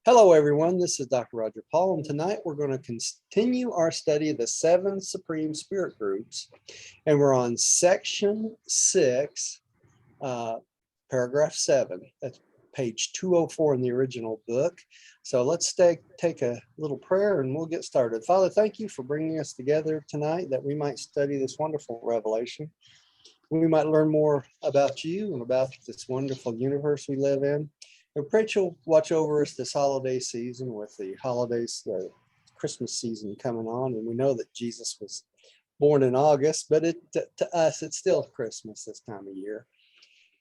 Hello, everyone. This is Dr. Roger Paul, and tonight we're going to continue our study of the 7 Supreme Spirit Groups, and we're on Section 6, Paragraph 7. That's page 204 in the original book. So let's take a little prayer and we'll get started. Father, thank you for bringing us together tonight that we might study this wonderful revelation. We might learn more about you and about this wonderful universe we live in. And pray you'll watch over us this holiday season with the holidays, the Christmas season coming on. And we know that Jesus was born in August, but to us, it's still Christmas this time of year.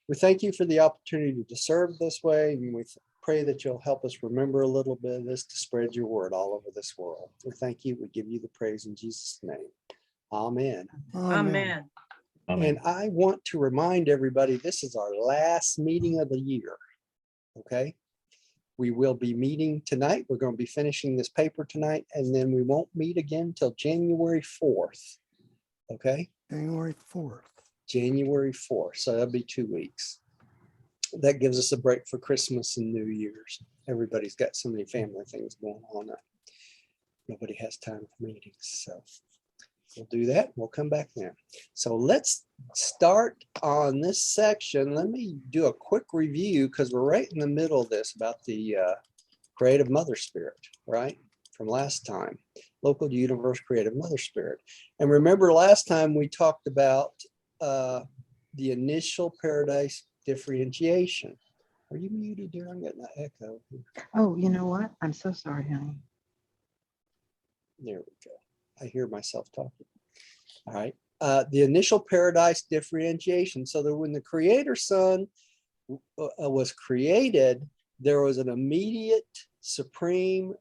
We thank you for the opportunity to serve this way. And we pray that you'll help us remember a little bit of this to spread your word all over this world. We thank you. We give you the praise in Jesus' name. Amen. Amen. And I want to remind everybody, this is our last meeting of the year. Okay, we will be meeting tonight. We're going to be finishing this paper tonight, and then we won't meet again till January 4th. Okay, January 4th. January 4th. So that'll be 2 weeks. That gives us a break for Christmas and New Year's. Everybody's got so many family things going on. Nobody has time for meetings. So we'll do that. We'll come back then. So let's start on this section. Let me do a quick review because we're right in the middle of this about the creative mother spirit, right? From last time, local universe creative mother spirit. And remember last time we talked about the initial paradise differentiation. Are you muted, dear? I'm getting that echo. Oh, you know what? I'm so sorry, honey. There we go. I hear myself talking. All right. The initial paradise differentiation. So that when the creator son was created, there was an immediate supreme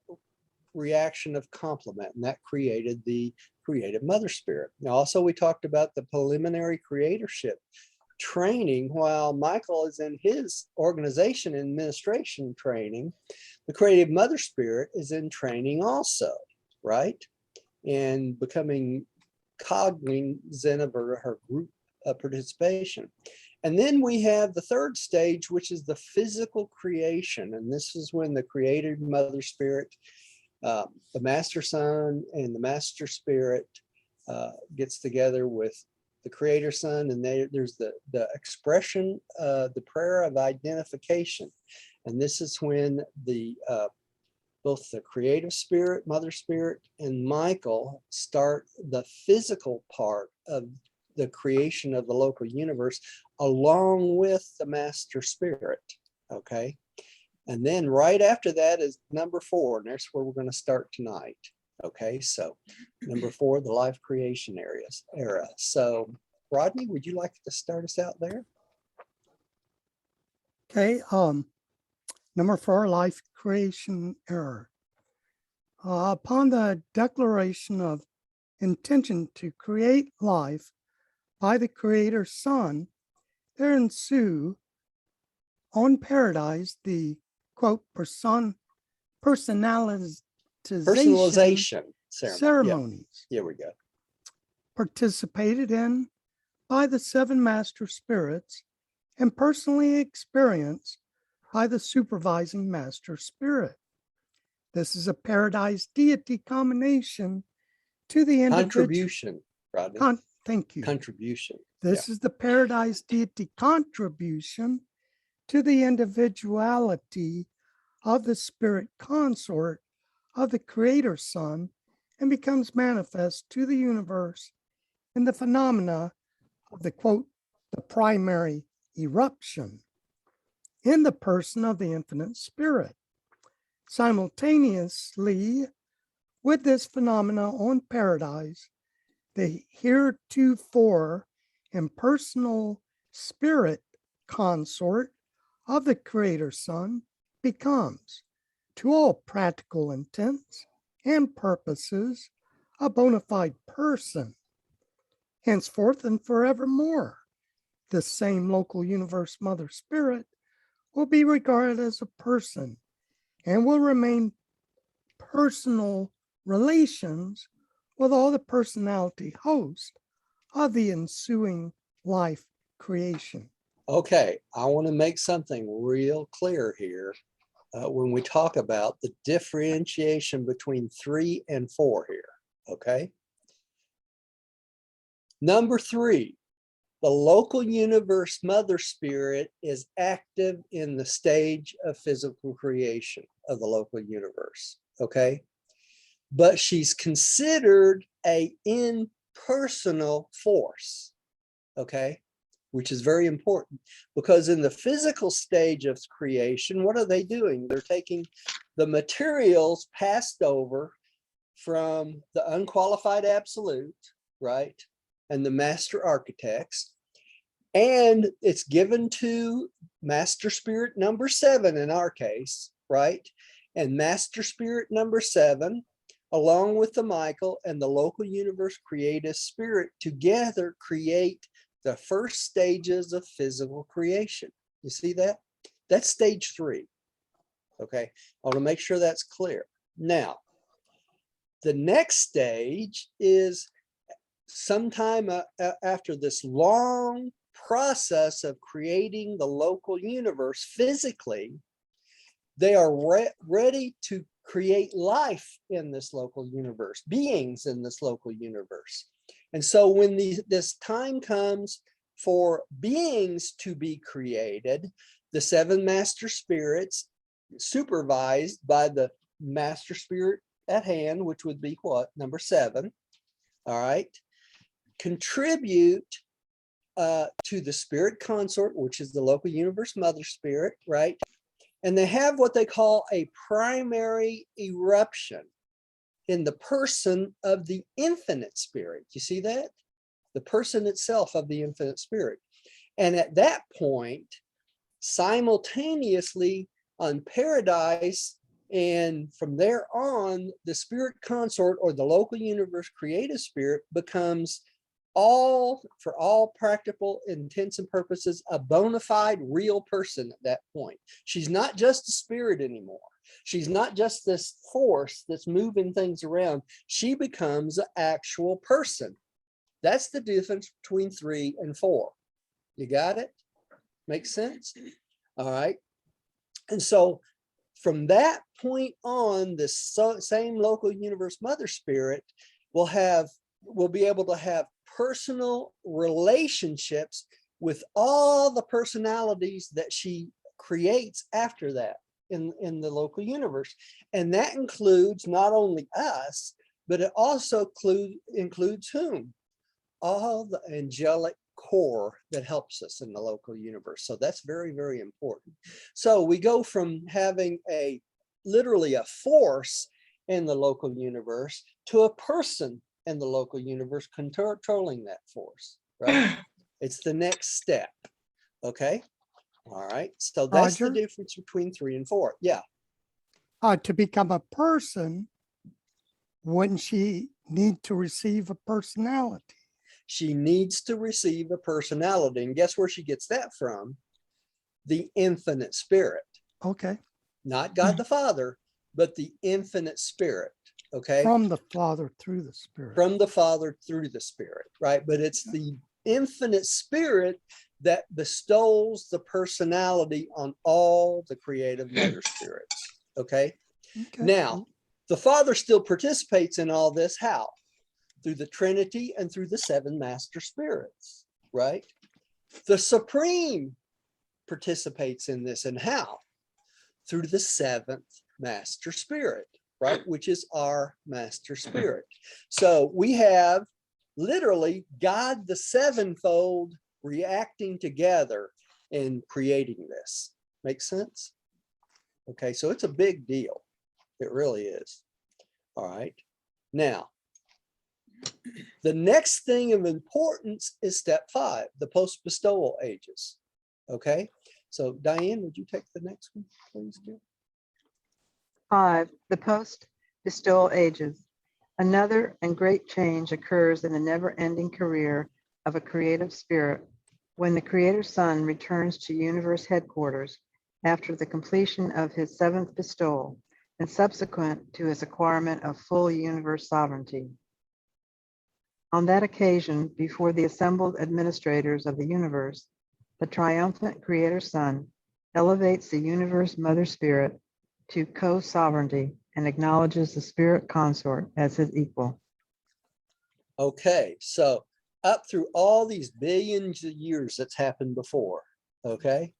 reaction of complement, and that created the creative mother spirit. Now, also, we talked about the preliminary creatorship training while Michael is in his organization administration training. The creative mother spirit is in training also, right? And becoming cognizant of her group participation. And then we have the third stage, which is the physical creation. And this is when the creative mother spirit, the master son and the master spirit gets together with the creator son, and there's the expression, the prayer of identification. And this is when both the creative spirit, mother spirit, and Michael start the physical part of the creation of the local universe along with the master spirit, okay? And then right after that is number 4, and that's where we're going to start tonight, okay? So number 4, the life creation era. So Rodney, would you like to start us out there? Okay, number 4, life creation era. Upon the declaration of intention to create life by the Creator's Son, there ensue on Paradise the quote personalization ceremonies. Here we go. Participated in by the 7 master spirits and personally experienced by the supervising master spirit. This is a paradise deity combination to the individual. Contribution, Rodney. Thank you. Contribution. This is the paradise deity contribution to the individuality of the spirit consort of the creator son and becomes manifest to the universe in the phenomena of the quote, the primary eruption in the person of the infinite spirit. Simultaneously with this phenomena on Paradise, the heretofore impersonal spirit consort of the Creator Son becomes, to all practical intents and purposes, a bona fide person. Henceforth and forevermore, the same local universe mother spirit will be regarded as a person and will remain personal relations with all the personality host of the ensuing life creation. Okay, I want to make something real clear here. when we talk about the differentiation between 3 and 4 here, okay? Number 3, the local universe mother spirit is active in the stage of physical creation of the local universe, okay? But she's considered a impersonal force, okay? Which is very important, because in the physical stage of creation, what are they doing? They're taking the materials passed over from the unqualified absolute, right? And the master architects, and it's given to master spirit number 7 in our case, right? And master spirit number 7, along with the Michael and the local universe creative spirit, together create the first stages of physical creation. You see that? That's stage 3. Okay, I want to make sure that's clear. Now, the next stage is sometime after this long process of creating the local universe physically, they are ready to create life in this local universe, beings in this local universe. And so when this time comes for beings to be created, the 7 master spirits, supervised by the master spirit at hand, which would be what? Number 7, all right, contribute to the spirit consort, which is the local universe mother spirit, right? And they have what they call a primary eruption in the person of the infinite spirit. You see that? The person itself of the infinite spirit. And at that point, simultaneously on paradise, and from there on, the spirit consort or the local universe creative spirit becomes for all practical intents and purposes, a bona fide real person at that point. She's not just a spirit anymore. She's not just this force that's moving things around. She becomes an actual person. That's the difference between 3 and 4. You got it? Makes sense? All right. And so from that point on, this same local universe mother spirit will be able to have personal relationships with all the personalities that she creates after that in the local universe. And that includes not only us, but it also includes whom? All the angelic core that helps us in the local universe. So that's very, very important. So we go from having literally a force in the local universe to a person in the local universe controlling that force, right? It's the next step. Okay. All right. So that's the Roger. difference between 3 and 4. Yeah. To become a person, wouldn't she need to receive a personality? She needs to receive a personality. And guess where she gets that from? The infinite spirit. Okay. Not God the Father, but the infinite spirit. Okay. From the Father through the Spirit. From the Father through the Spirit, right? But it's the infinite spirit that bestows the personality on all the creative mother spirits. Okay. Okay. Now, the Father still participates in all this. How? Through the Trinity and through the 7 master spirits, right? The Supreme participates in this. And how? Through the 7th master spirit, right? Which is our master spirit. So we have literally God the sevenfold reacting together and creating this. Make sense? Okay, so it's a big deal. It really is. All right. Now, the next thing of importance is step 5, the post-bestowal ages. Okay, so Diane, would you take the next one, please, dear? 5, the post-bestowal ages. Another and great change occurs in the never-ending career of a creative spirit when the Creator Son returns to universe headquarters after the completion of his 7th bestowal and subsequent to his acquirement of full universe sovereignty. On that occasion, before the assembled administrators of the universe, the triumphant Creator Son elevates the universe mother spirit to co-sovereignty and acknowledges the spirit consort as his equal. Okay, so up through all these billions of years that's happened before, okay,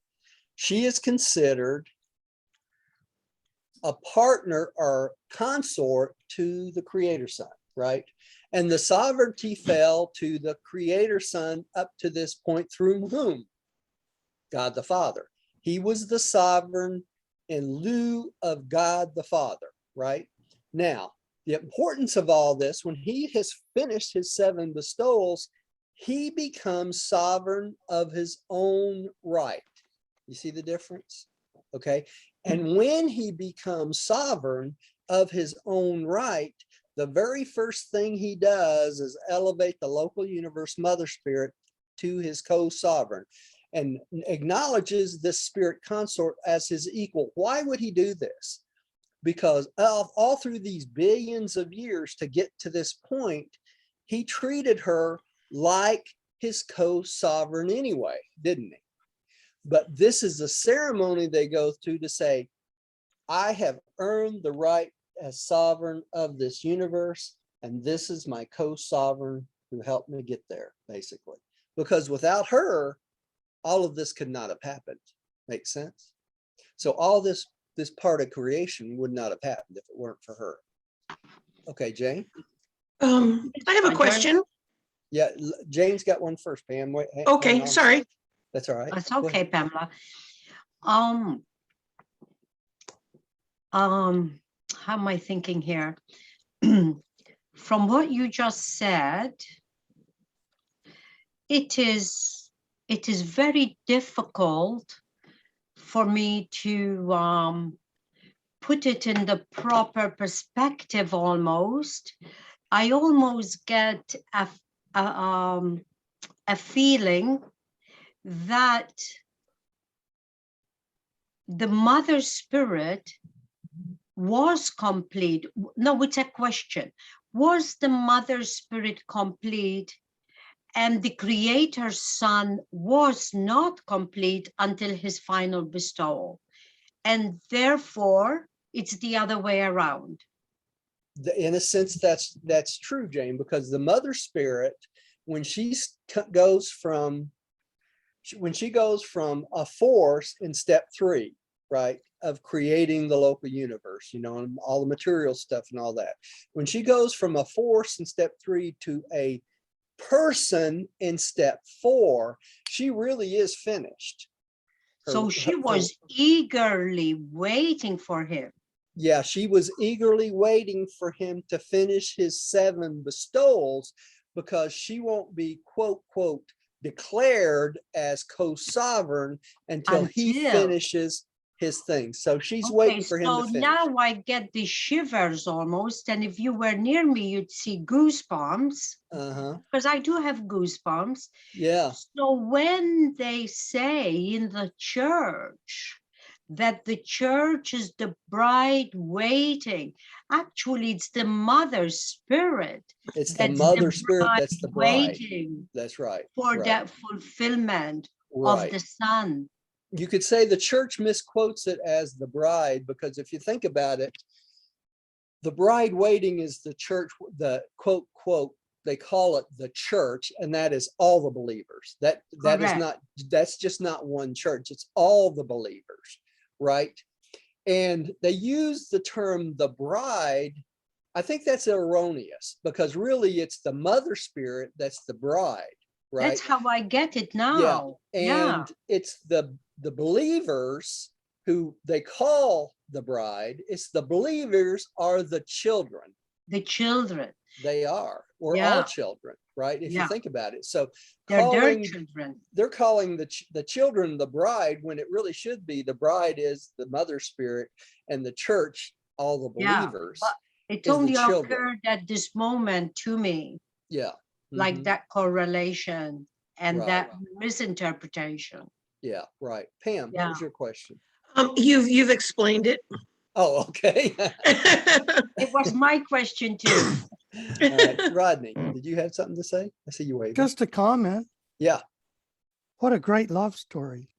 she is considered a partner or consort to the creator son, right? And the sovereignty fell to the creator son up to this point through whom? God the Father. He was the sovereign in lieu of God the Father, right? Now, the importance of all this, when he has finished his 7 bestowals, he becomes sovereign of his own right. You see the difference? Okay. And when he becomes sovereign of his own right, the very first thing he does is elevate the local universe mother spirit to his co-sovereign and acknowledges this spirit consort as his equal. Why would he do this? Because all through these billions of years to get to this point, he treated her like his co-sovereign anyway, didn't he? But this is a ceremony they go through to say, I have earned the right as sovereign of this universe, and this is my co-sovereign who helped me get there, basically. Because without her, all of this could not have happened. Makes sense? So all this part of creation would not have happened if it weren't for her. Okay, Jane? I have a question. Yeah, Jane's got one first, Pam. Wait, hang Okay, on. sorry. That's all right. It's Go okay, ahead. Pamela. How am I thinking here? From what you just said, it is very difficult for me to put it in the proper perspective almost. I almost get a feeling that the mother spirit was complete. No, it's a question. Was the mother spirit complete and the creator's son was not complete until his final bestowal? And therefore, it's the other way around. In a sense, that's true, Jane, because the mother spirit, when she goes from a force in step 3, right, of creating the local universe, you know, and all the material stuff and all that, when she goes from a force in step 3 to a person in step 4, she really is finished. So she was eagerly waiting for him. Yeah, she was eagerly waiting for him to finish his 7 bestowals, because she won't be quote declared as co-sovereign until he finishes his thing. So she's waiting for him to finish. So now I get the shivers almost, and if you were near me, you'd see goosebumps. Because I do have goosebumps. Yeah. So when they say in the church that the church is the bride waiting, actually it's the mother spirit. It's the mother spirit that's the bride. Waiting. That's right. For that fulfillment of the son. You could say the church misquotes it as the bride, because if you think about it, the bride waiting is the church, the quote, they call it the church, and that is all the believers. That is not, that's just not one church, it's all the believers, right? And they use the term the bride. I think that's erroneous, because really it's the mother spirit that's the bride, right? That's how I get it now. Yeah. And it's the believers who they call the bride. It's the believers are the children. The children. They are. We're all children, right? If you think about it. So they're their children. They're calling the children the bride, when it really should be the bride is the mother spirit, and the church, all the believers. But it only occurred at this moment to me. Yeah. Like that correlation and that misinterpretation. Yeah, right. Pam, what was your question? You've explained it. Oh, okay. It was my question too. All right. Rodney, did you have something to say? I see you waving. Just a comment. Yeah. What a great love story.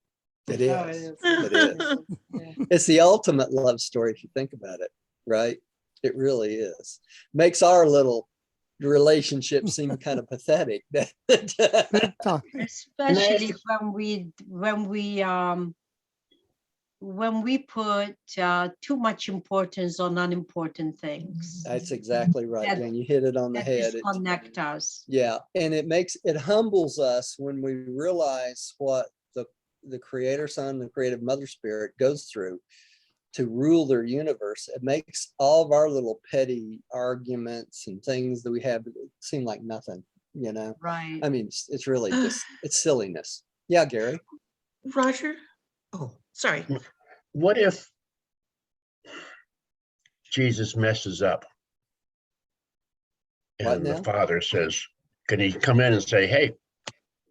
It Oh, is. it It is. Yeah. It's the ultimate love story if you think about it, right? It really is. Makes our little relationship seem kind of pathetic. Big time. Especially when we put too much importance on unimportant things That's exactly right, That- Jan. You hit it on the that head. disconnect us. Yeah, and it humbles us when we realize what the creator son, the creative mother spirit goes through to rule their universe. It makes all of our little petty arguments and things that we have seem like nothing, you know? Right. I mean, it's really just, it's silliness. Yeah, Gary. Roger? Oh, sorry. What if Jesus messes up What and the now? Father says, can he come in and say, hey,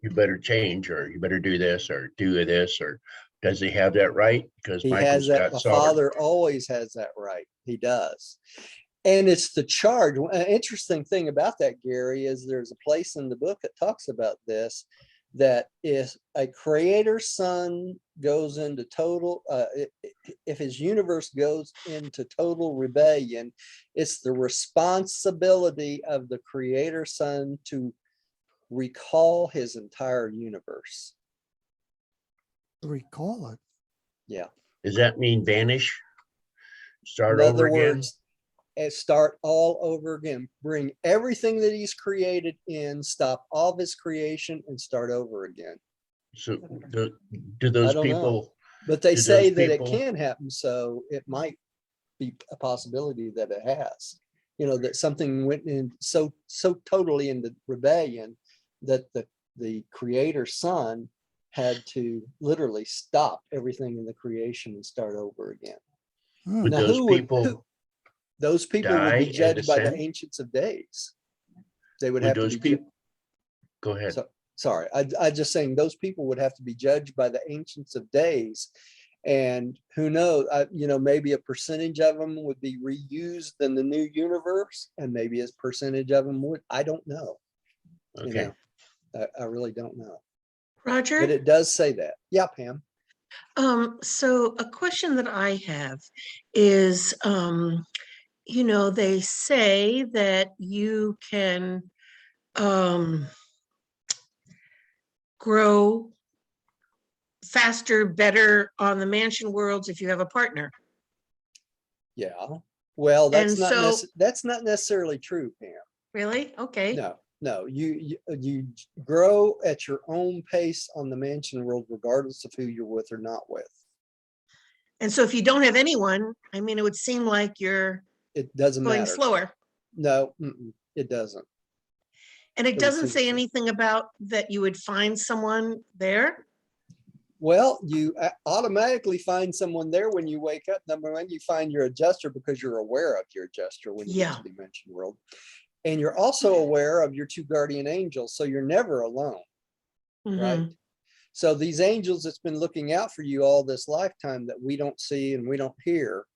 you better change, or you better do this, or do this, or does he have that right? Because He has Michael's that, got the sovereign. father always has that right. He does. And it's the charge. An interesting thing about that, Gary, is there's a place in the book that talks about this, that if a creator son goes into total, if his universe goes into total rebellion, it's the responsibility of the creator son to recall his entire universe. Recall it. Yeah. Does that mean vanish? Start In over other again? words, and start all over again. Bring everything that he's created in, stop all of his creation and start over again. So do those don't know. people, But they Do say those that it people- can happen, so it might be a possibility that it has. You know, that something went in so totally into rebellion that the creator son had to literally stop everything in the creation and start over again. Hmm. would Now, those people, those people would die be and judged by the descend? ancients of days. They would would have to those be. people, go ahead. So, sorry, I just saying those people would have to be judged by the ancients of days. And who knows, maybe a percentage of them would be reused in the new universe, and maybe a percentage of them would, I don't know. Okay. I really don't know. Roger? But it does say that. Yeah, Pam. So a question that I have is, they say that you can grow faster, better on the mansion worlds if you have a partner. Yeah. Well, And so- that's not necessarily true, Pam. Really? Okay. No, you grow at your own pace on the mansion world, regardless of who you're with or not with. And so if you don't have anyone, I mean, it would seem like you're It doesn't going matter. slower. No, it doesn't. And it would doesn't seem say so. anything about that you would find someone there. Well, you automatically find someone there when you wake up. Number one, you find your adjuster because you're aware of your adjuster when you Yeah. get to the dimension world. And you're also aware of your two guardian angels. So you're never alone, right? Mhm. So these angels that's been looking out for you all this lifetime that we don't see and we don't hear,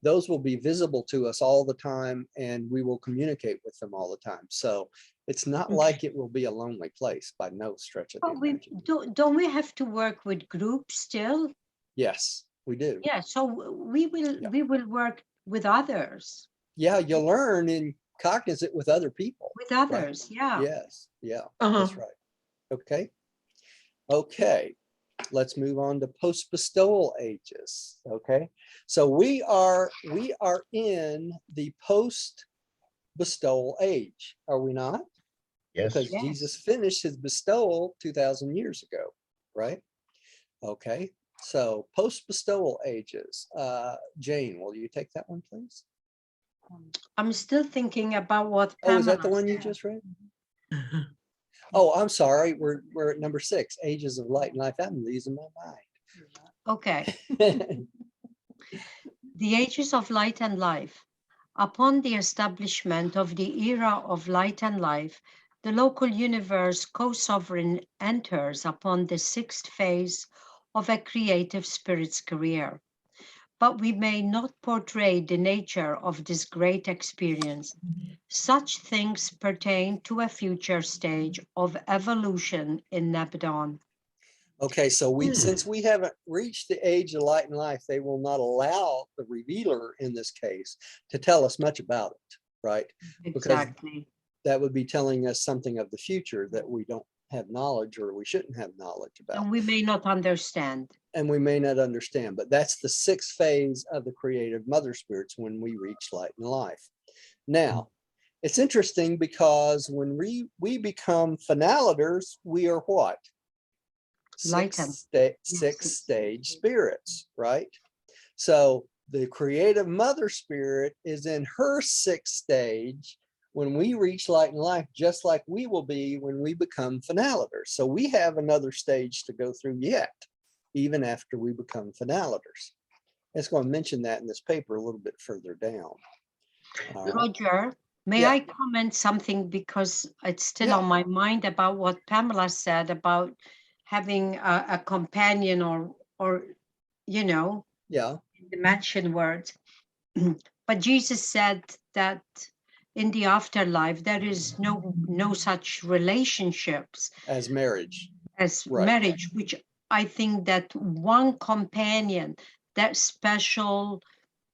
those will be visible to us all the time, and we will communicate with them all the time. So it's not Okay. like it will be a lonely place by no stretch of the But we imagination. don't we have to work with groups still? Yes, we do. Yeah, so we will work with others. Yeah, you learn in cognizant with other people. With others, yeah. Yes, yeah, Uh-huh. that's right. Okay, let's move on to post-bestowal ages. Okay, so we are in the post-bestowal age, are we not? Yes. Because Yes. Jesus finished his bestowal 2,000 years ago, right? Okay, so post-bestowal ages. Jane, will you take that one, please? I'm still thinking about what Oh, is that the Pamela one you said. just read? Oh, I'm sorry. We're at number 6, Ages of Light and Life. I'm losing my Okay, mind. the ages of light and life. Upon the establishment of the era of light and life, the local universe co-sovereign enters upon the 6th phase of a creative spirit's career. But we may not portray the nature of this great experience. Such things pertain to a future stage of evolution in Nebadon. Okay, so since we haven't reached the age of light and life, they will not allow the revealer in this case to tell us much about it, right? Exactly. That would be telling us something of the future that we don't have knowledge or we shouldn't have knowledge about. And we may not understand. And we may not understand, but that's the sixth phase of the creative mother spirits when we reach light and life. Now, it's interesting because when we become finaliters, we are what? Lighten. Sixth stage spirits, right? So the creative mother spirit is in her sixth stage when we reach light and life, just like we will be when we become finaliters. So we have another stage to go through yet, even after we become finaliters. It's going to mention that in this paper a little bit further down. Roger, may Yeah. I comment something because it's still Yeah. on my mind about what Pamela said about having a companion or you know, Yeah. the mention words. But Jesus said that in the afterlife there is no such relationships As marriage. as Right. marriage, which I think that one companion, that special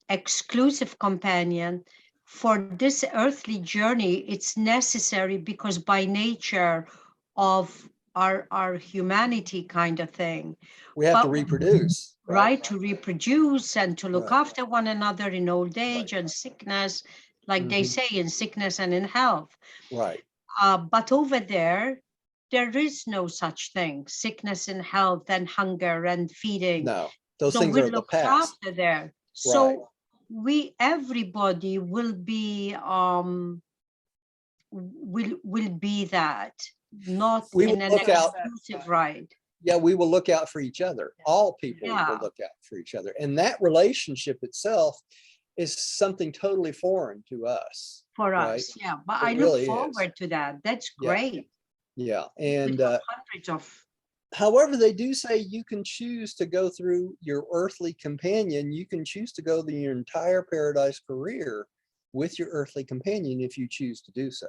exclusive companion for this earthly journey, it's necessary because by nature of our humanity kind of thing. We have to But reproduce. right, to reproduce and to look Right. after one another in old age and sickness, like they say, in sickness and in health. Right. But over there is no such thing, sickness and health and hunger and feeding. No, those So things we are the looked past. after there. So everybody will be will be that, not We will in an look out. exclusive right. Yeah, we will look out for each other. All people Yeah. will look out for each other. And that relationship itself is something totally foreign to us. For right? us, yeah. But It I look really is. forward to that. That's Yeah. great. Yeah. We And have hundreds of however, they do say you can choose to go through your earthly companion. You can choose to go your entire paradise career with your earthly companion if you choose to do so.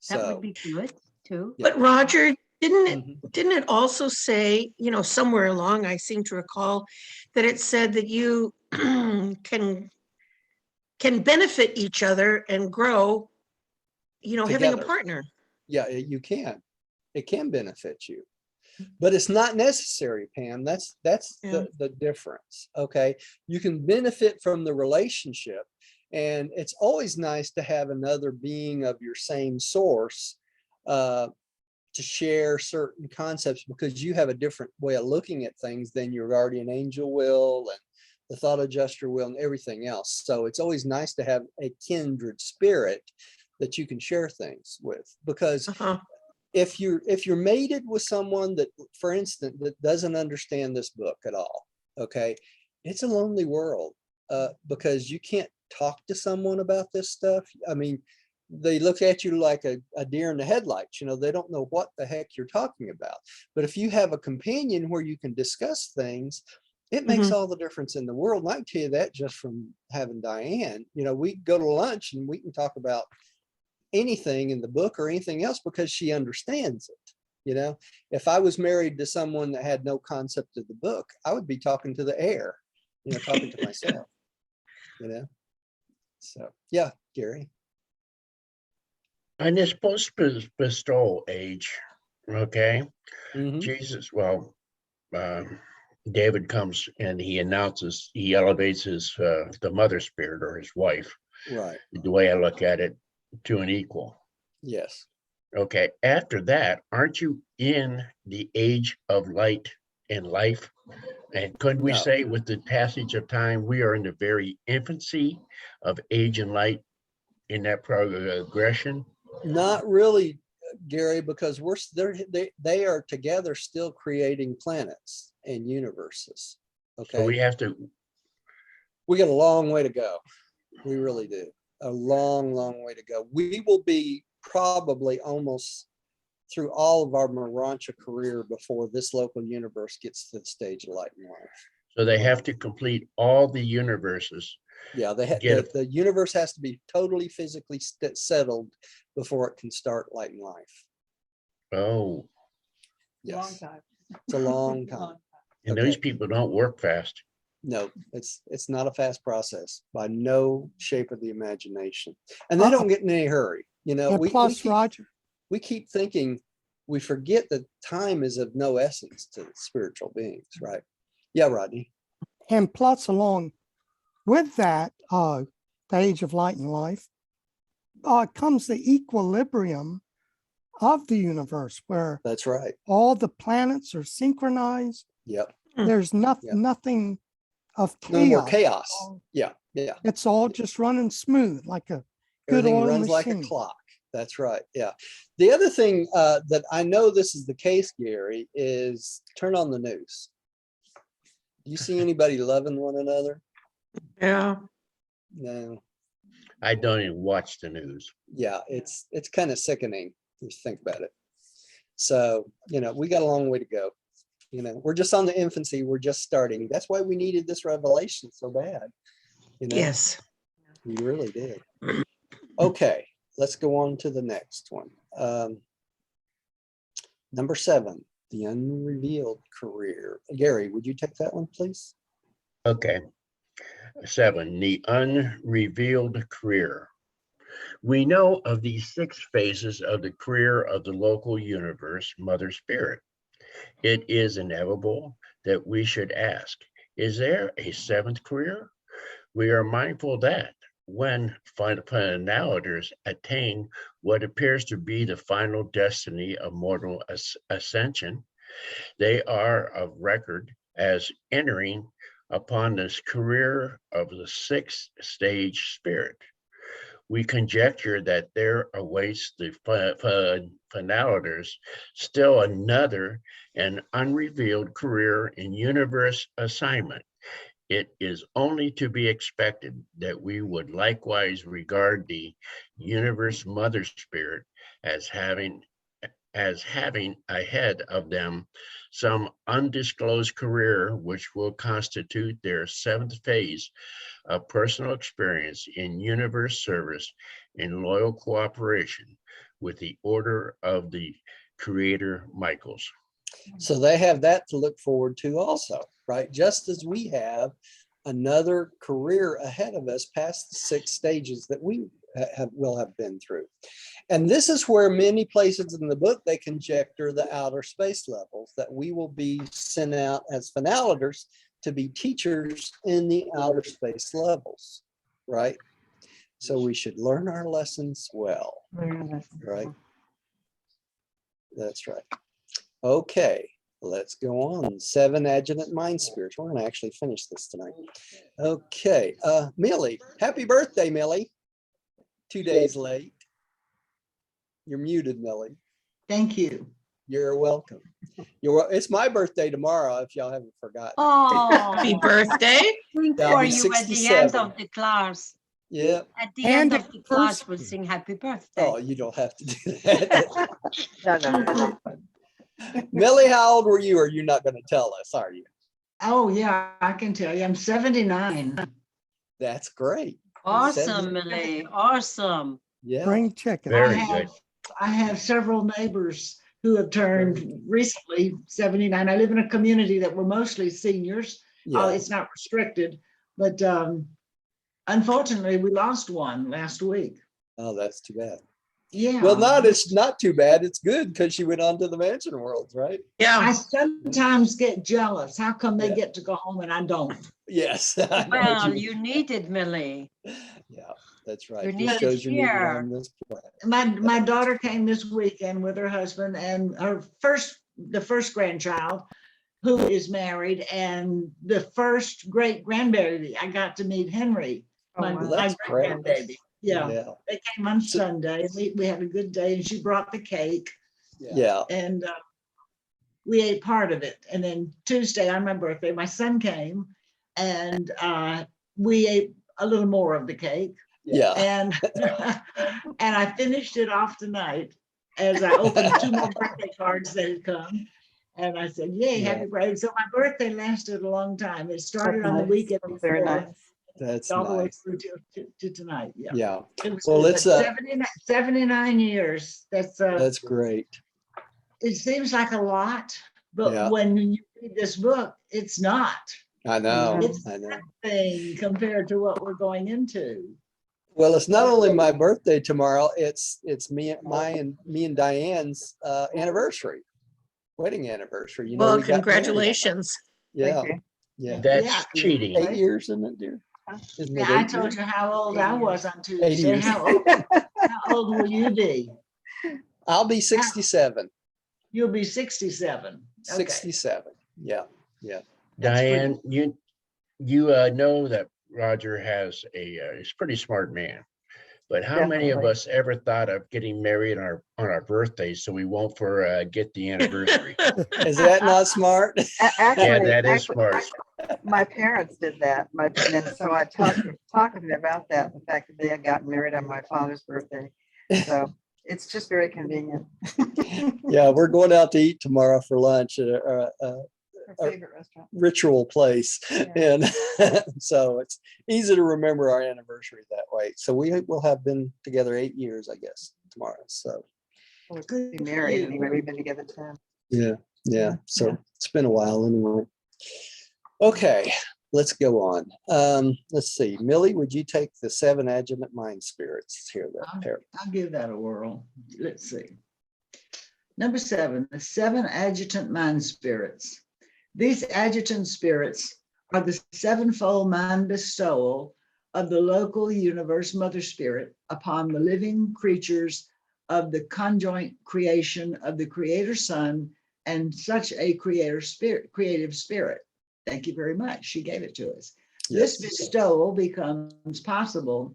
that would be good too. Yeah. But Roger, Mhm. didn't it also say, somewhere along, I seem to recall that it said that you can benefit each other and grow, having a Together. partner. Yeah, you can. It can benefit you, but it's not necessary, Pam. That's Yeah. the difference. Okay, you can benefit from the relationship, and it's always nice to have another being of your same source to share certain concepts, because you have a different way of looking at things than your guardian angel will and the thought adjuster will and everything else. So it's always nice to have a kindred spirit that you can share things with, because Uh-huh. if you're mated with someone that, for instance, that doesn't understand this book at all, okay, it's a lonely world, because you can't talk to someone about this stuff. I mean, they look at you like a deer in the headlights. They don't know what the heck you're talking about. But if you have a companion where you can discuss things, it makes all the difference in the world. And I can tell you that just from having Diane. We go to lunch and we can talk about anything in the book or anything else because she understands it. If I was married to someone that had no concept of the book, I would be talking to the air, talking to myself. So yeah, Gary. In this post-bestowal age, okay, Mhm. Jesus, well, David comes and he announces, he elevates the mother spirit or his wife, Right. the way I look at it, to an equal. Yes. Okay, after that, aren't you in the age of light and life? And could we No. say with the passage of time, we are in the very infancy of age and light in that progression? Not really, Gary, because they are together still creating planets and universes. Okay. So we have to, We got a long way to go. We really do. A long, long way to go. We will be probably almost through all of our Urantia career before this local universe gets to the stage of light and life. so they have to complete all the universes. Yeah, the universe has to be totally physically settled before it can start light and life. Oh, Yes. Long time. It's a long time. And those Okay. people don't work fast. No, it's not a fast process by no shape of the imagination. And they don't get in any hurry. You know, And plus, Roger, we keep thinking, we forget that time is of no essence to spiritual beings, right? Yeah, Rodney. and plus along with that, the age of light and life, comes the equilibrium of the universe where That's right. all the planets are synchronized. Yep. There's Yep. nothing of No more chaos. chaos. Yeah. Yeah. It's all just running smooth like a good Everything oil runs like a machine. clock. That's right. Yeah. The other thing that I know this is the case, Gary, is turn on the news. Do you see anybody loving one another? Yeah. No. I don't even watch the news. Yeah, it's kind of sickening if you think about it. So, you know, we got a long way to go. You know, we're just on the infancy. We're just starting. That's why we needed this revelation so bad. You know, Yes. we really did. Okay, let's go on to the next one. Number 7, the unrevealed career. Gary, would you take that one, please? Okay. 7, the unrevealed career. We know of these 6 phases of the career of the local universe, Mother Spirit. It is inevitable that we should ask, is there a 7th career? We are mindful that when finaliters attain what appears to be the final destiny of mortal ascension, they are of record as entering upon this career of the 6th stage spirit. We conjecture that there awaits the finaliters still another and unrevealed career in universe assignment. It is only to be expected that we would likewise regard the universe mother spirit as having ahead of them some undisclosed career which will constitute their 7th phase of personal experience in universe service in loyal cooperation with the order of the creator Michaels. So they have that to look forward to also, right? Just as we have another career ahead of us past the 6 stages that we will have been through. And this is where many places in the book, they conjecture the outer space levels, that we will be sent out as finaliters to be teachers in the outer space levels, right? So we should learn our lessons well, right? That's right. Okay, let's go on. 7 adjunct mind spirits. We're gonna actually finish this tonight. Okay, Millie, happy birthday, Millie. 2 days late. You're muted, Millie. Thank you. You're welcome. It's my birthday tomorrow, if y'all haven't forgotten. Happy Oh, birthday. sing I'll for be you at the end 67. of the class. Yeah. At the And end of the class, first- we'll sing happy birthday. Oh, you don't have to do that. No. Millie, how old were you? Or you're not going to tell us, are you? Oh, yeah, I can tell you. I'm 79. That's great. Awesome, Millie. Awesome. Yeah. Spring chicken. Very I good. have several neighbors who have turned recently 79. I live in a community that we're mostly seniors. Yeah. It's not restricted, but unfortunately, we lost one last week. Oh, that's too bad. Yeah. Well, it's not too bad. It's good because she went on to the mansion worlds, right? I Yeah. sometimes get jealous. How come they Yeah. get to go home and I don't? Yes. I know what Well, you you need it, Millie. mean. Yeah, that's right. You Just need it shows you need to here. on this planet. My daughter came this weekend with her husband and the first grandchild, who is married, and the first great grandbaby. I got to meet Henry, Oh, my, wow. Well, my that's great great. grandbaby. Yeah, they came on So- Sunday. We had a good day, and she brought the cake, Yeah. and we ate part of it. And then Tuesday on my birthday, my son came, and we ate a little more of the cake. Yeah. And and I finished it off tonight as I opened 2 more birthday cards that had come. And I said, yay, Yeah. happy birthday. So my birthday lasted a long time. It started on the weekend Very before, nice. That's all the way nice. through to tonight. Yeah. Yeah. It was Well, good, let's, but 79 years. That's great. It seems like a lot, But Yeah. when you read this book, it's not. I know, It's I know. thing compared to what we're going into. Well, it's not only my birthday tomorrow, it's me and Diane's wedding anniversary. You know, Well, we got married. congratulations. Yeah, Thank you. yeah. That's Yeah. cheating. 8 years, isn't it, dear? Isn't it Yeah, I 8 told years? you how old I was on 8 Tuesday. years. How old will you be? I'll be 67. You'll be 67. Okay. 67. Yeah, yeah. That's pretty- Diane, you know that Roger has he's a pretty smart man. But how many of Definitely. us ever thought of getting married on our birthdays so we won't forget the anniversary? Is that not smart? Actually, that is smart. my parents did that. And so I talked to them about that, the fact that they had gotten married on my father's birthday. So it's just very convenient. Yeah, we're going out to eat tomorrow for lunch at a Her favorite restaurant. ritual place. Yeah. And so it's easy to remember our anniversary that way. So we will have been together 8 years, I guess, tomorrow. So We'll be married anyway. We've been together 10. yeah. So it's been a while anyway. Okay, let's go on. Let's see. Millie, would you take the 7 adjutant mind spirits here? That pair. I'll give that a whirl. Let's see. Number 7, the 7 adjutant mind spirits. These adjutant spirits are the 7-fold mind bestowal of the local universe mother spirit upon the living creatures of the conjoint creation of the creator son and such a creative spirit. Thank you very much. She gave it to us. Yes. This bestowal becomes possible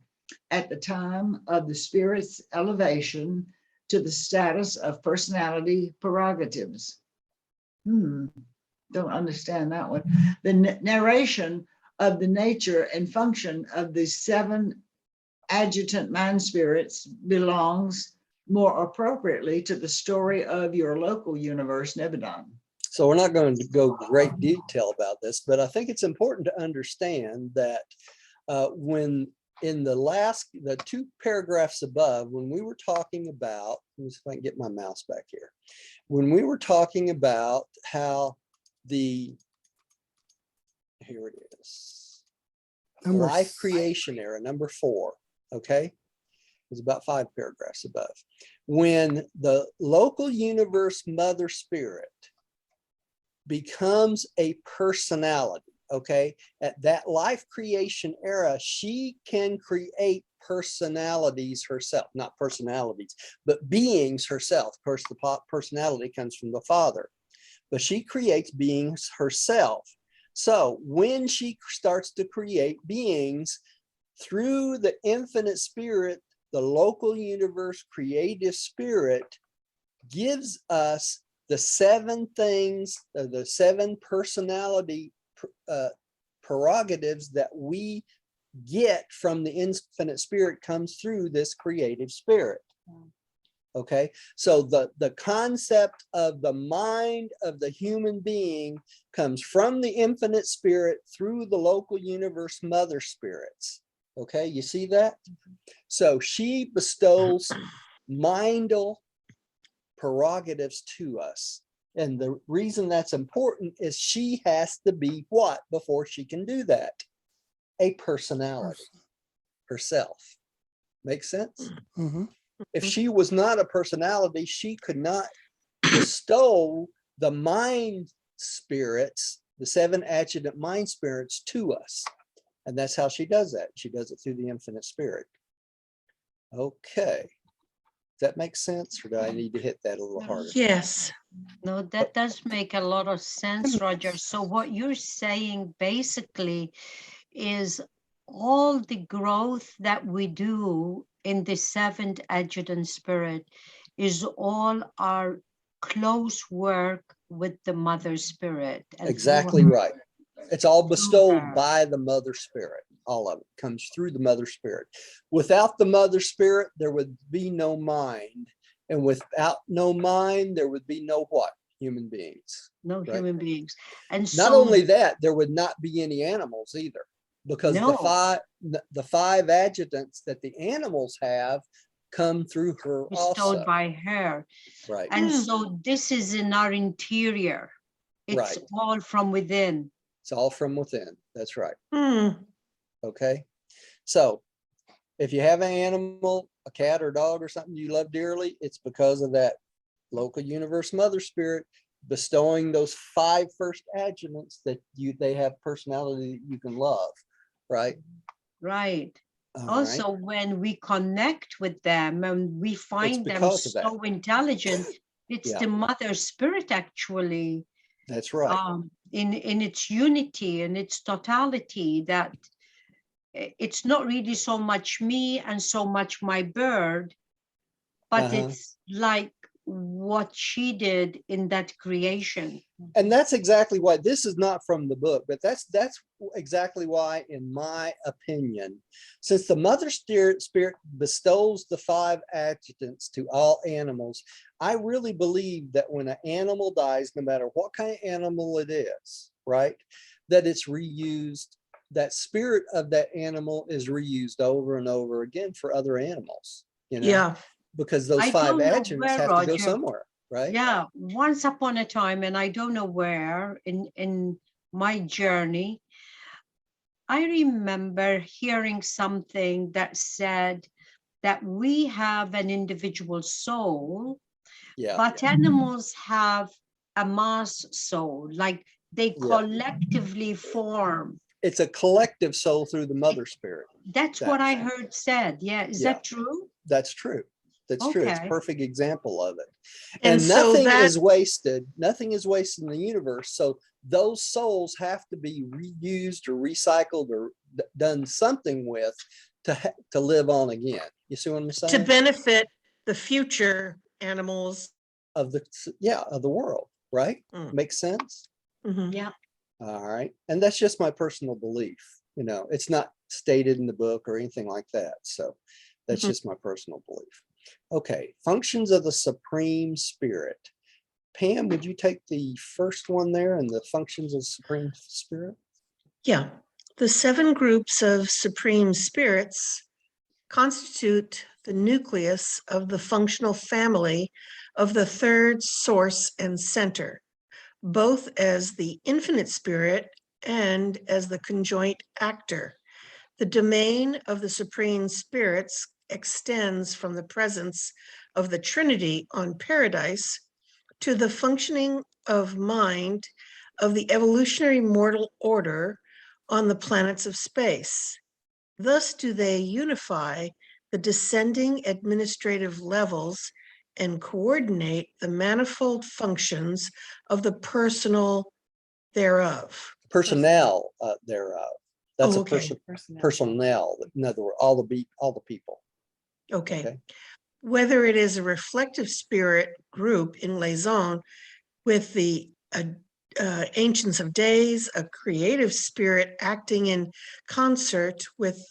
at the time of the spirit's elevation to the status of personality prerogatives. Don't understand that one. The narration of the nature and function of the 7 adjutant mind spirits belongs more appropriately to the story of your local universe, Nebadon. So we're not going to go great detail about this, but I think it's important to understand that when in the 2 paragraphs above, when we were talking about, let me see if I can get my mouse back here. When we were talking about how here it is, Number life s- creation era, number 4, okay? It's about 5 paragraphs above. When the local universe mother spirit becomes a personality, okay? At that life creation era, she can create personalities herself, not personalities, but beings herself. Of course, the personality comes from the father, but she creates beings herself. So when she starts to create beings through the infinite spirit, the local universe creative spirit gives us the 7 things, the 7 personality prerogatives that we get from the infinite spirit comes through this creative spirit. Okay, so the concept of the mind of the human being comes from the infinite spirit through the local universe mother spirits. Okay, you see that? So she bestows mindal prerogatives to us. And the reason that's important is she has to be what before she can do that? A personality herself. Make sense? Mhm. If she was not a personality, she could not bestow the mind spirits, the 7 adjutant mind spirits to us. And that's how she does that. She does it through the infinite spirit. Okay. Does that make sense, or do I need to hit that a little harder? Yes. No, that does make a lot of sense, Roger. So what you're saying basically is all the growth that we do in the 7th adjutant spirit is all our close work with the mother spirit. and through Exactly her. right. It's all bestowed her. by the mother spirit. All of it comes through the mother spirit. Without the mother spirit, there would be no mind. And without no mind, there would be no what? Human beings. No right? human beings. And Not so only that, there would not be any animals either, because No. the 5 adjutants that the animals have come through her bestowed also. by her. Right. And so this is in our interior. It's Right. all from within. It's all from within. That's right. Hmm. Okay. So if you have an animal, a cat or dog or something you love dearly, it's because of that local universe mother spirit bestowing those 5 first adjuvants that they have personality that you can love. Right. Right. All Also, right. when we connect with them and we find them because of that. so intelligent, it's Yeah. the mother spirit actually, That's right. in its unity and its totality, that it's not really so much me and so much my bird, but Uh-huh. it's like what she did in that creation. And that's exactly why this is not from the book, but that's exactly why, in my opinion, since the mother spirit bestows the 5 adjutants to all animals, I really believe that when an animal dies, no matter what kind of animal it is, right, that it's reused. That spirit of that animal is reused over and over again for other animals, Yeah. because those I 5 don't know adjutants where, have to go Roger. somewhere, right? Yeah, once upon a time, and I don't know where in my journey, I remember hearing something that said that we have an individual soul, Yeah. but animals have a mass soul, like they Yeah. collectively form. It's a collective soul through the mother spirit. That's what I heard said. Yeah, is Yeah. that true? That's true. That's true. It's a Okay. perfect example of it. And And so nothing that- is wasted. Nothing is wasted in the universe. So those souls have to be reused or recycled or done something with to live on again. You see what I'm saying? To benefit the future animals. Of the world, right? Mm. Makes sense? Mhm. Yeah. All right. And that's just my personal belief. It's not stated in the book or anything like that. So that's Mhm. just my personal belief. Okay. Functions of the Supreme Spirit. Pam, would you take the first one there and the functions of Supreme Spirit? Yeah. The 7 groups of supreme spirits constitute the nucleus of the functional family of the 3rd source and center, both as the infinite spirit and as the conjoint actor. The domain of the supreme spirits extends from the presence of the Trinity on Paradise to the functioning of mind of the evolutionary mortal order on the planets of space. Thus do they unify the descending administrative levels and coordinate the manifold functions of the personnel thereof. Personnel thereof. That's Oh, a okay. personnel. In other words, all the people. Okay. Okay. Whether it is a reflective spirit group in liaison with the Ancients of Days, a creative spirit acting in concert with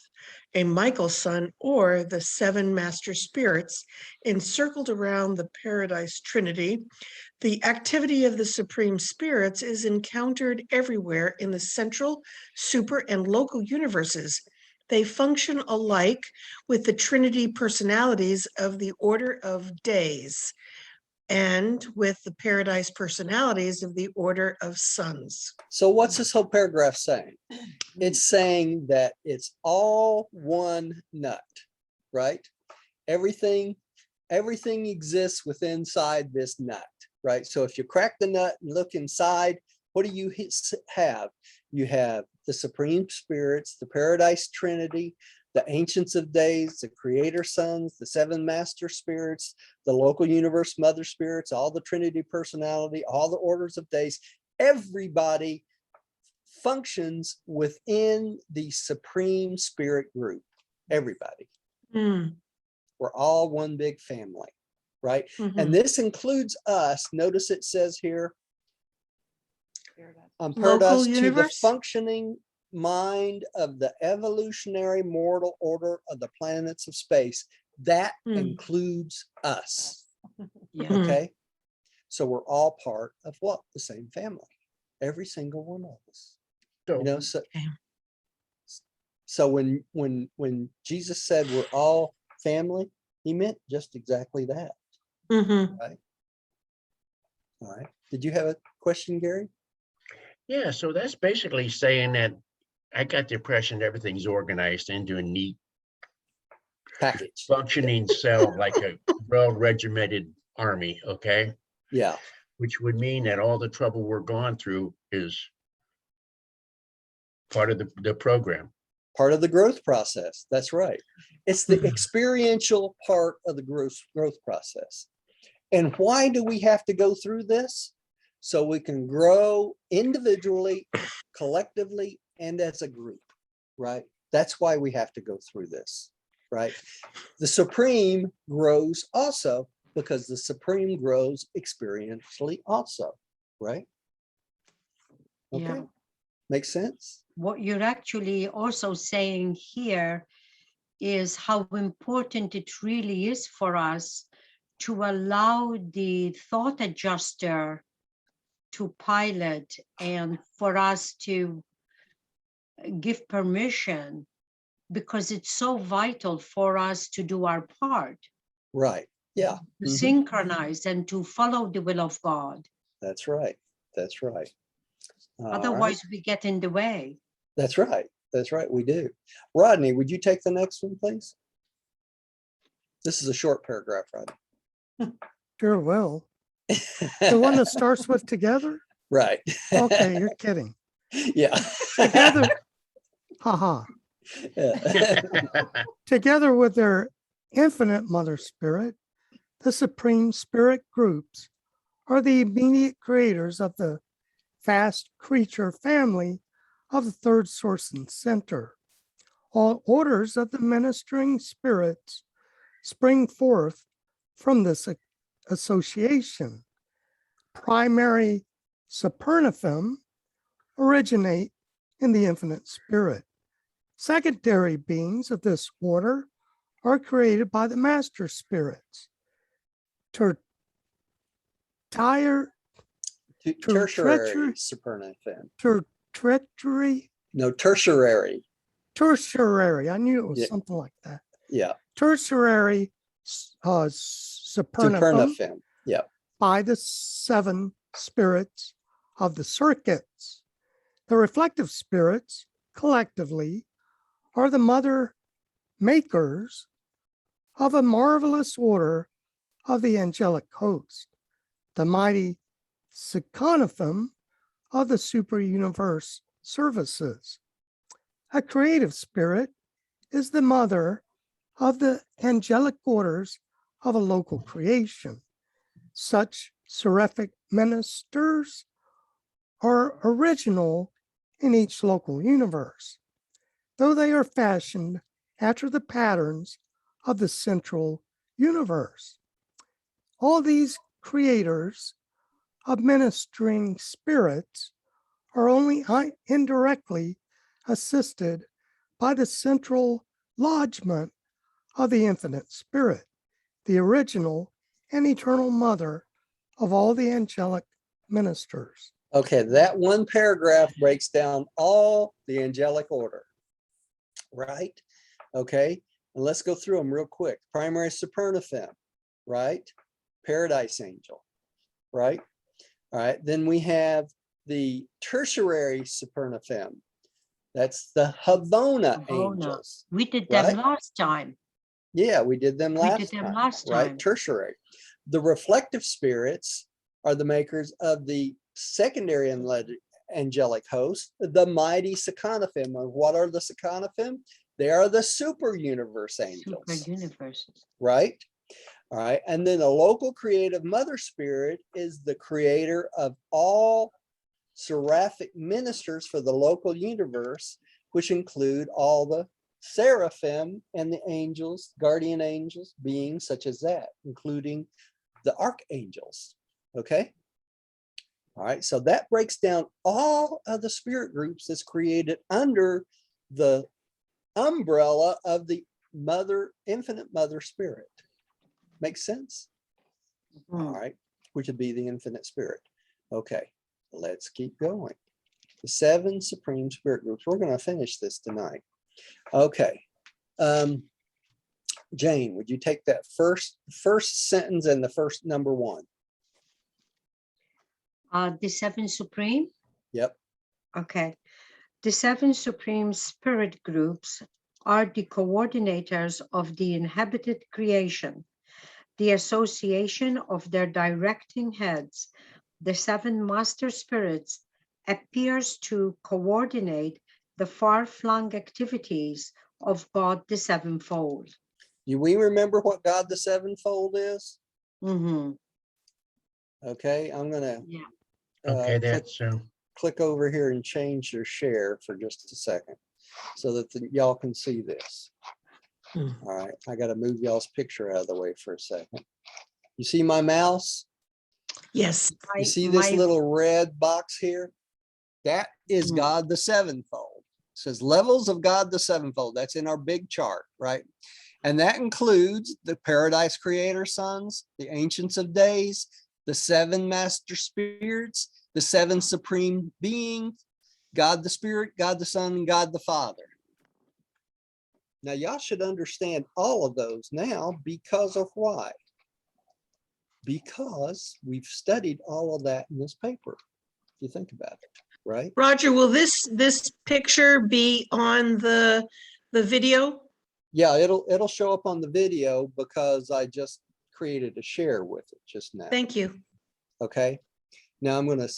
a Michael Sun, or the 7 master spirits encircled around the Paradise Trinity, the activity of the supreme spirits is encountered everywhere in the central, super, and local universes. They function alike with the Trinity personalities of the Order of Days and with the Paradise personalities of the Order of Suns. So what's this whole paragraph saying? It's saying that it's all one nut, right? Everything exists within inside this nut, right? So if you crack the nut and look inside, what do you have? You have the supreme spirits, the Paradise Trinity, the Ancients of Days, the Creator Sons, the 7 master spirits, the local universe mother spirits, all the Trinity personality, all the orders of days. Everybody functions within the supreme spirit group. Everybody. Mm. We're all one big family, right? Mhm. And this includes us. Notice it says here on Local Paradise, to the universe? functioning mind of the evolutionary mortal order of the planets of space. That Mm. includes us. Yeah. Mhm. Okay. So we're all part of what? The same family. Every single one of us. So So when Jesus said we're all family, he meant just exactly that. Mhm. All right. Did you have a question, Gary? Yeah, so that's basically saying that I got the impression everything's organized into a neat Package. functioning cell, like a well-regimented army, okay? Yeah. Which would mean that all the trouble we're going through is part of the program. Part of the growth process. That's right. It's the experiential part of the growth process. And why do we have to go through this? So we can grow individually, collectively, and as a group, right? That's why we have to go through this, right? The Supreme grows also because the Supreme grows experientially also, right? Okay, Yeah. makes sense? What you're actually also saying here is how important it really is for us to allow the thought adjuster to pilot and for us to give permission, because it's so vital for us to do our part, Right, yeah. to Mhm. synchronize and to follow the will of God. That's right, that's right. All right. Otherwise, we get in the way. That's right. That's right. We do. Rodney, would you take the next one, please? This is a short paragraph, Rodney. Sure will. The one that starts with together? Right. Okay, you're kidding. Yeah. Together, haha. Yeah. Together with their infinite mother spirit, the supreme spirit groups are the immediate creators of the vast creature family of the third source and center. All orders of the ministering spirits spring forth from this association. Primary supernatum originate in the infinite spirit. Secondary beings of this order are created by the master spirits. Tertiary Tertiary supernatum. tertiary, No, tertiary. I knew it was Yeah. something like that. Yeah. Tertiary supernatum Supernatum. Yeah. by the seven spirits of the circuits. The reflective spirits collectively are the mother makers of a marvelous order of the angelic host, the mighty Sekanophim of the super universe services. A creative spirit is the mother of the angelic orders of a local creation. Such seraphic ministers are original in each local universe, though they are fashioned after the patterns of the central universe. All these creators of ministering spirits are only indirectly assisted by the central lodgment of the infinite spirit, the original and eternal mother of all the angelic ministers. Okay, that one paragraph breaks down all the angelic order, right? Okay, and let's go through them real quick. Primary supernatum, right? Paradise angel, right? All right, then we have the tertiary supernatum. That's the Havona angels. We did them Right? last time. Yeah, we did them We last did them time, last right? time. Tertiary. The reflective spirits are the makers of the secondary angelic host, the mighty Sekanophim. What are the Sekanophim? They are the super universe angels, Super universes. right? All right. And then the local creative mother spirit is the creator of all seraphic ministers for the local universe, which include all the seraphim and the angels, guardian angels, beings such as that, including the archangels. Okay. All right. So that breaks down all of the spirit groups that's created under the umbrella of the mother, infinite mother spirit. Makes sense? All right. Which would be the infinite spirit. Okay. Let's keep going. The seven supreme spirit groups. We're going to finish this tonight. Okay. Jane, would you take that first sentence and the first number one? The seven supreme. Yep. Okay. The seven supreme spirit groups are the coordinators of the inhabited creation, the association of their directing heads. The seven master spirits appears to coordinate the far-flung activities of God the sevenfold. Do we remember what God the sevenfold is? Mhm. Okay, I'm gonna Yeah. Okay, click, that's click over here and change your share for just a second so that y'all can see this. Hmm. All right, I gotta move y'all's picture out of the way for a second. You see my mouse? Yes. You see this little red box here? That is Mhm. God the sevenfold. It says levels of God the sevenfold. That's in our big chart, right? And that includes the paradise creator sons, the ancients of days, the seven master spirits, the seven supreme beings, God the Spirit, God the Son, and God the Father. Now, y'all should understand all of those now because of why? Because we've studied all of that in this paper, if you think about it, right? Roger, will this picture be on the video? Yeah, it'll show up on the video because I just created a share with it just now. Thank you. Okay. Now I'm gonna,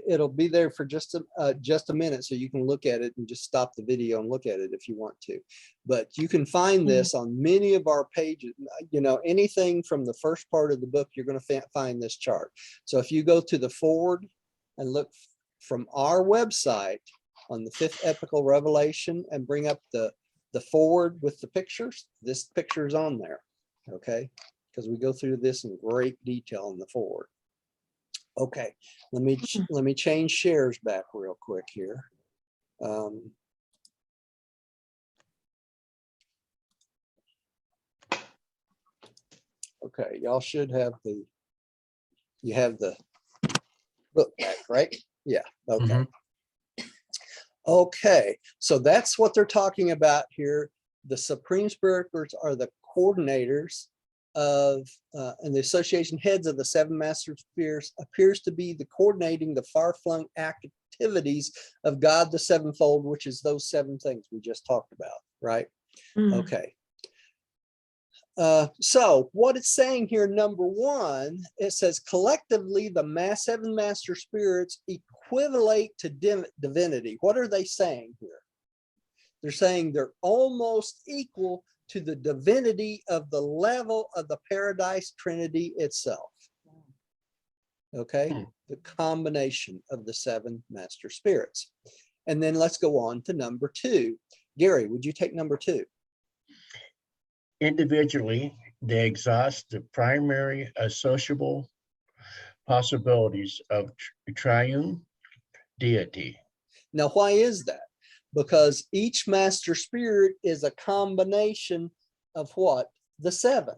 it'll be there for just a minute so you can look at it and just stop the video and look at it if you want to. But you can find this on many of our pages. You know, anything from the first part of the book, you're gonna find this chart. So if you go to the forward and look from our website on the fifth epical revelation and bring up the forward with the pictures, this picture is on there, okay? Because we go through this in great detail in the forward. Okay, let me change shares back real quick here. Okay, y'all should have you have the book back, right? Yeah, okay. Mhm. Okay, so that's what they're talking about here. The Supreme Spirit are the coordinators of, and the association heads of the seven master spheres appears to be the coordinating the far-flung activities of God the sevenfold, which is those seven things we just talked about, right? Mm. Okay. So what it's saying here, number one, it says collectively the seven master spirits equivalent to divinity. What are they saying here? They're saying they're almost equal to the divinity of the level of the paradise trinity itself. Okay, the combination of the seven master spirits. And then let's go on to number two. Gary, would you take number two? Individually, they exhaust the primary associable possibilities of triune deity. Now, why is that? Because each master spirit is a combination of what? The seven.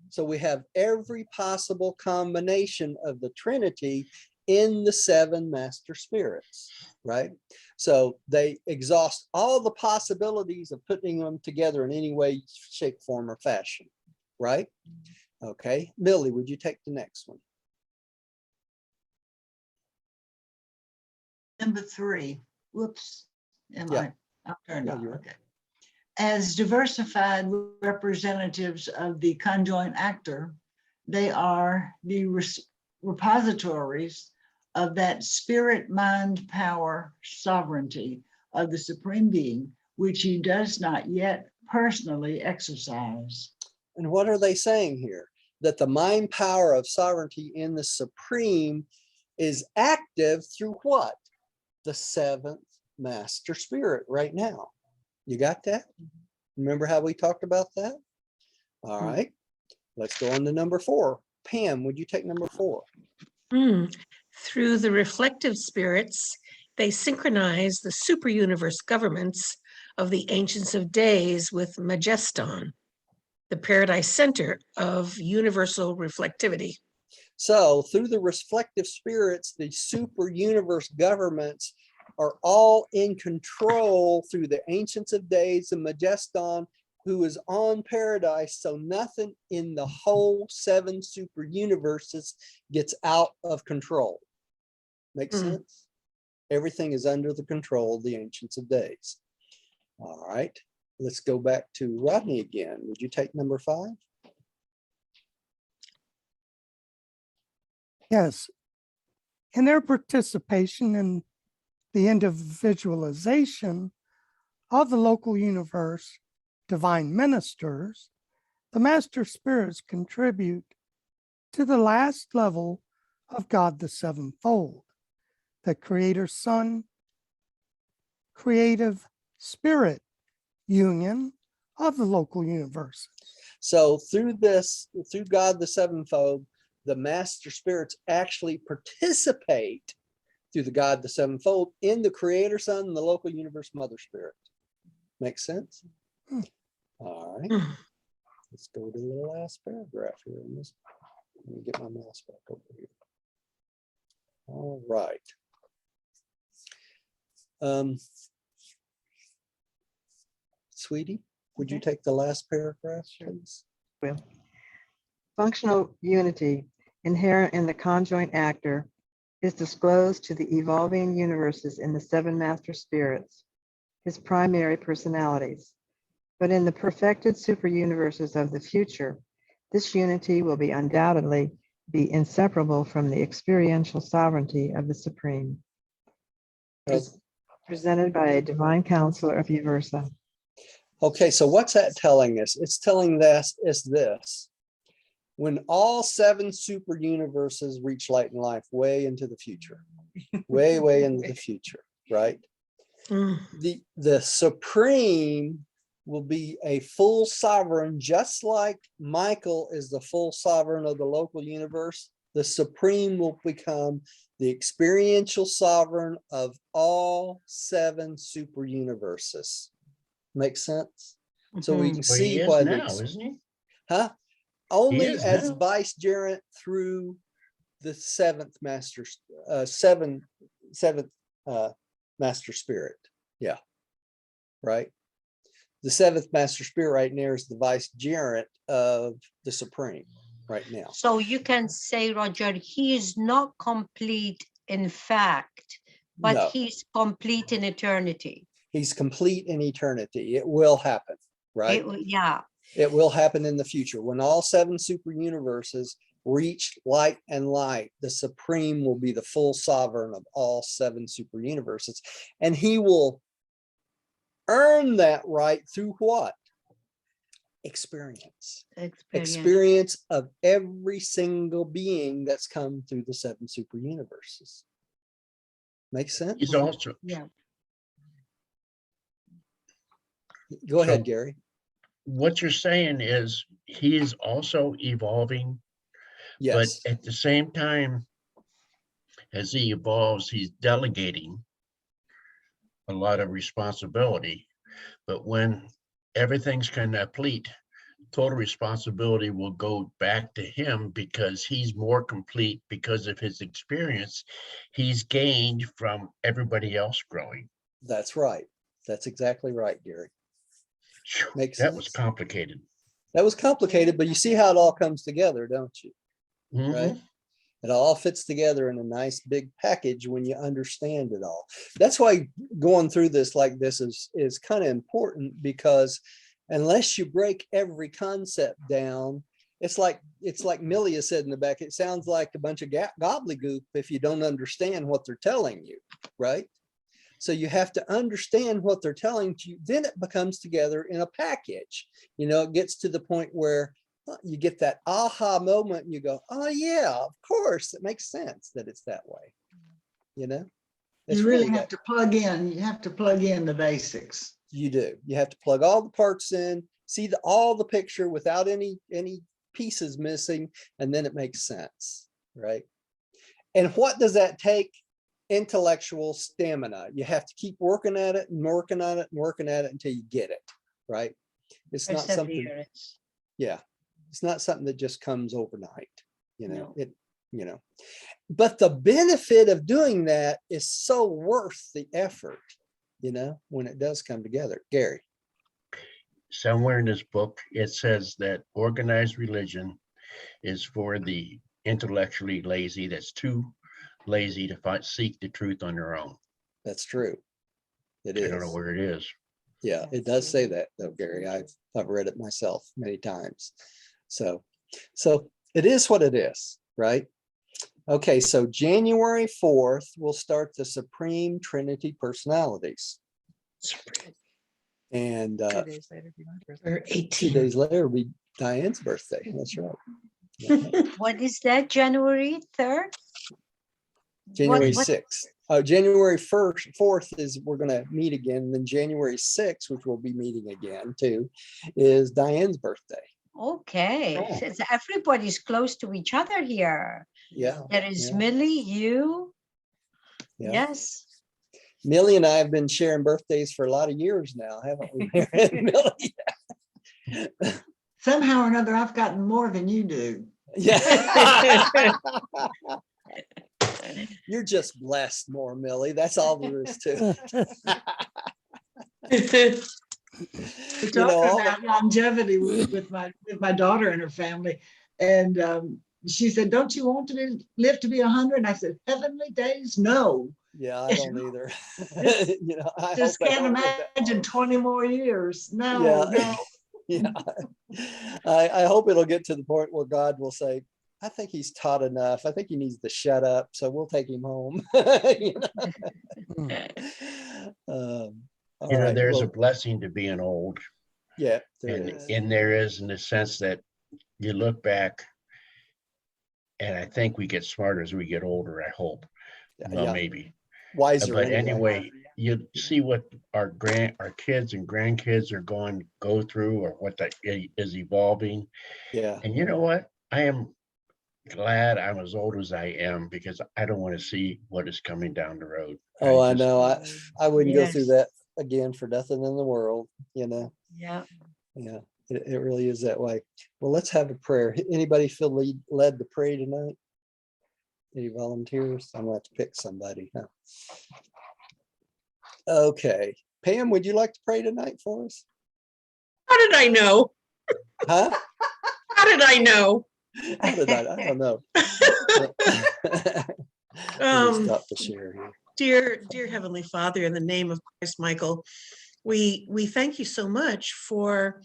So we have every possible combination of the Trinity in the seven master spirits, right? So they exhaust all the possibilities of putting them together in any way, shape, form, or fashion, right? Okay, Billy, would you take the next one? Number three, whoops, Yeah. I'll turn Yeah, on, you're right. okay. As diversified representatives of the conjoint actor, they are the repositories of that spirit, mind, power, sovereignty of the Supreme Being, which he does not yet personally exercise. And what are they saying here? That the mind power of sovereignty in the Supreme is active through what? The seventh master spirit right now. You got that? Remember how we talked about that? All right, let's go on to number four. Pam, would you take number four? Through the reflective spirits, they synchronize the super universe governments of the ancients of days with Majeston, the paradise center of universal reflectivity. So through the reflective spirits, the super universe governments are all in control through the ancients of days and Majeston, who is on paradise. So nothing in the whole seven super universes gets out of control. Makes sense? Everything is under the control of the Ancients of Days. All right, let's go back to Rodney again. Would you take number 5? Yes. In their participation in the individualization of the local universe, divine ministers, the master spirits contribute to the last level of God the sevenfold, the Creator Son, creative spirit union of the local universes. So through God the sevenfold, the master spirits actually participate through the God the sevenfold in the Creator Son and the local universe mother spirit. Make sense? All right. Let's go to the last paragraph here. Let me get my mouse back over here. All right. Sweetie, would you take the last paragraph, please? Will. Functional unity inherent in the conjoint actor is disclosed to the evolving universes in the 7 master spirits, his primary personalities. But in the perfected super universes of the future, this unity will be undoubtedly be inseparable from the experiential sovereignty of the Supreme, presented by a divine counselor of Uversa. Okay, so what's that telling us? It's telling us this. When all 7 super universes reach light and life way into the future, way into the future, right? The Supreme will be a full sovereign, just like Michael is the full sovereign of the local universe. The Supreme will become the experiential sovereign of all 7 super universes. Make sense? So we can Well, he see is why now, isn't he? huh? Only is as now. vicegerent through the 7th master, seventh master spirit. Yeah, right. The 7th master spirit right now is the vicegerent of the Supreme right now. So you can say, Roger, he is not complete in fact, but No. he's complete in eternity. He's complete in eternity. It will happen, right? Yeah. It will happen in the future. When all 7 super universes reach light and light, the Supreme will be the full sovereign of all 7 super universes. And he will earn that right through what? Experience. Experience of every single being that's come through the 7 super universes. Makes sense? He's also, Yeah. Go ahead, Gary. what you're saying is he is also evolving, but Yes. at the same time, as he evolves, he's delegating a lot of responsibility. But when everything's complete, total responsibility will go back to him because he's more complete because of his experience he's gained from everybody else growing. That's right. That's exactly right, Gary. Makes That sense. was complicated. That was complicated, but you see how it all comes together, don't you? Right? It all fits together in a nice big package when you understand it all. That's why going through this like this is kind of important, because unless you break every concept down, it's like Millie said in the back, it sounds like a bunch of gobbledygook if you don't understand what they're telling you, right? So you have to understand what they're telling you, then it becomes together in a package. You know, it gets to the point where you get that aha moment and you go, oh yeah, of course, it makes sense that it's that way. You know, it's You really have to plug in. You have to plug in the basics. You do. You have to plug all the parts in, see all the picture without any pieces missing, and then it makes sense, right? And what does that take? Intellectual stamina. You have to keep working at it and working on it and working at it until you get it, right? It's not something. Yeah, it's not something that just comes overnight. You know, but the benefit of doing that is so worth the effort, you know, when it does come together. Gary. Somewhere in this book, it says that organized religion is for the intellectually lazy, that's too lazy to seek the truth on their own. That's true. It I don't know is. where it is. Yeah, it does say that though, Gary. I've read it myself many times. So it is what it is, right? Okay, so January 4th, we'll start the Supreme Trinity personalities. And 2 days later, be my birthday. Or 2 18. days later will be Diane's birthday. That's right. Yeah. What is that, January 3rd? January what- 6th. January 4th is we're going to meet again. Then January 6th, which we'll be meeting again too, is Diane's birthday. Okay, Oh. so everybody's close to each other here. Yeah. There is Yeah. Millie, you. Yeah. Yes. Millie and I have been sharing birthdays for a lot of years now, haven't we? Millie? Somehow or another, I've gotten more than you do. Yeah. You're just blessed more, Millie. That's all there is to it. We're You know, talking about longevity with my daughter and her family, and she said, "Don't you want to live to be 100?" And I said, "Heavenly days, no." yeah, I don't either. You know, I Just hope I can't don't live that imagine far. 20 more years. No, Yeah. no. Yeah. I hope it'll get to the point where God will say, I think he's taught enough. I think he needs to shut up. So we'll take him home. You know? All You know, right, there's a well, blessing to being old. yeah, there And is. there is in the sense that you look back, and I think we get smarter as we get older, I hope. Well, Yeah, maybe. wiser But anyway. anyway, you see what our kids and grandkids are go through, or what that is evolving. Yeah. And you know what? I am glad I'm as old as I am, because I don't want to see what is coming down the road. Oh, I just- know. I wouldn't go through Yes. that again for nothing in the world, you know. Yeah. Yeah, it really is that way. Well, let's have a prayer. Anybody feel led to pray tonight? Any volunteers? I'm gonna have to pick somebody. Huh? Okay, Pam, would you like to pray tonight for us? How did I know? Huh? How did I know? How did I don't know. Let me stop the share here. Dear Heavenly Father, in the name of Christ Michael, we thank you so much for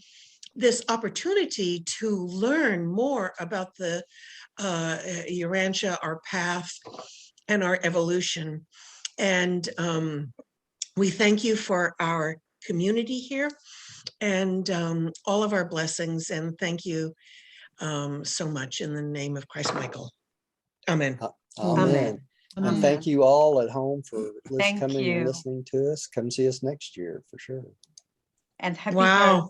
this opportunity to learn more about the Urantia, our path, and our evolution. And we thank you for our community here and all of our blessings. And thank you so much in the name of Christ Michael. Amen. Amen. And Amen. thank you all at home for Thank coming you. and listening to us. Come see us next year for sure. And happy Wow. birthday.